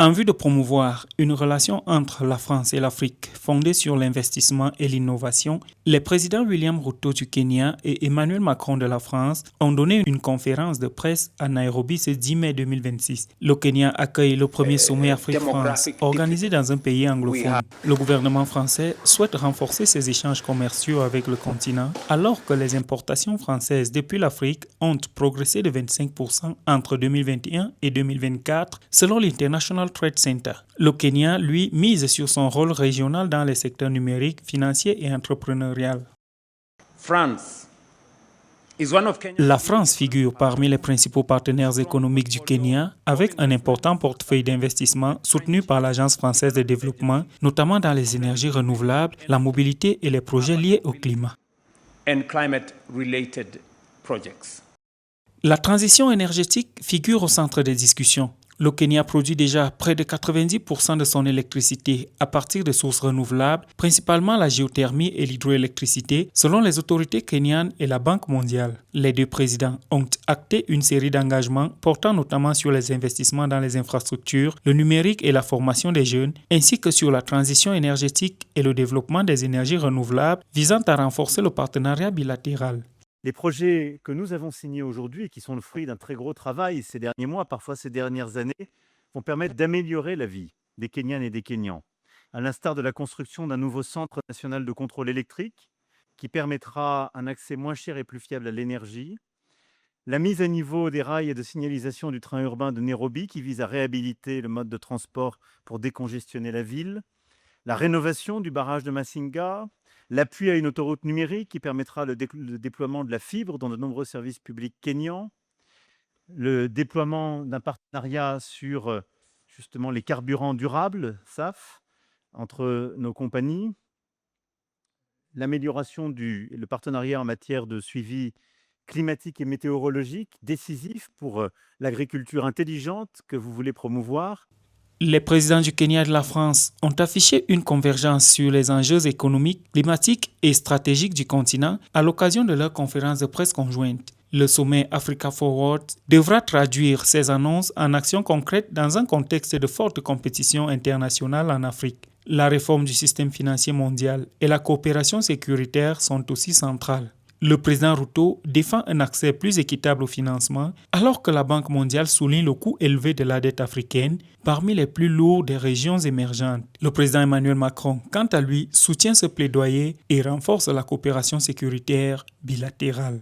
En vue de promouvoir une relation entre la France et l'Afrique fondée sur l'investissement et l'innovation, les présidents William Ruto du Kenya et Emmanuel Macron de la France ont donné une conférence de presse à Nairobi ce 10 mai 2026. Le Kenya accueille le premier sommet Afrique-France organisé dans un pays anglophone. Le gouvernement français souhaite renforcer ses échanges commerciaux avec le continent alors que les importations françaises depuis l'Afrique ont progressé de 25% entre 2021 et 2024 selon l'International Trade Center. Le Kenya, lui, mise sur son rôle régional dans les secteurs numériques, financiers et entrepreneurial. La France figure parmi les principaux partenaires économiques du Kenya avec un important portefeuille d'investissement soutenu par l'Agence française de développement, notamment dans les énergies renouvelables, la mobilité et les projets liés au climat. La transition énergétique figure au centre des discussions. Le Kenya produit déjà près de 90% de son électricité à partir de sources renouvelables, principalement la géothermie et l'hydroélectricité, selon les autorités kenyanes et la Banque mondiale. Les deux présidents ont acté une série d'engagements portant notamment sur les investissements dans les infrastructures, le numérique et la formation des jeunes, ainsi que sur la transition énergétique et le développement des énergies renouvelables, visant à renforcer le partenariat bilatéral. Les projets que nous avons signés aujourd'hui et qui sont le fruit d'un très gros travail ces derniers mois, parfois ces dernières années, vont permettre d'améliorer la vie des Kenyanes et des Kenyans, à l'instar de la construction d'un nouveau centre national de contrôle électrique qui permettra un accès moins cher et plus fiable à l'énergie, la mise à niveau des rails et de signalisation du train urbain de Nairobi qui vise à réhabiliter le mode de transport pour décongestionner la ville, la rénovation du barrage de Masinga, l'appui à une autoroute numérique qui permettra le déploiement de la fibre dans de nombreux services publics kenyans, le déploiement d'un partenariat sur justement les carburants durables, SAF, entre nos compagnies, l'amélioration le partenariat en matière de suivi climatique et météorologique, décisif pour l'agriculture intelligente que vous voulez promouvoir. Les présidents du Kenya et de la France ont affiché une convergence sur les enjeux économiques, climatiques et stratégiques du continent à l'occasion de leur conférence de presse conjointe. Le sommet Africa Forward devra traduire ces annonces en actions concrètes dans un contexte de forte compétition internationale en Afrique. La réforme du système financier mondial et la coopération sécuritaire sont aussi centrales. Le président Ruto défend un accès plus équitable au financement, alors que la Banque mondiale souligne le coût élevé de la dette africaine, parmi les plus lourds des régions émergentes. Le président Emmanuel Macron, quant à lui, soutient ce plaidoyer et renforce la coopération sécuritaire bilatérale.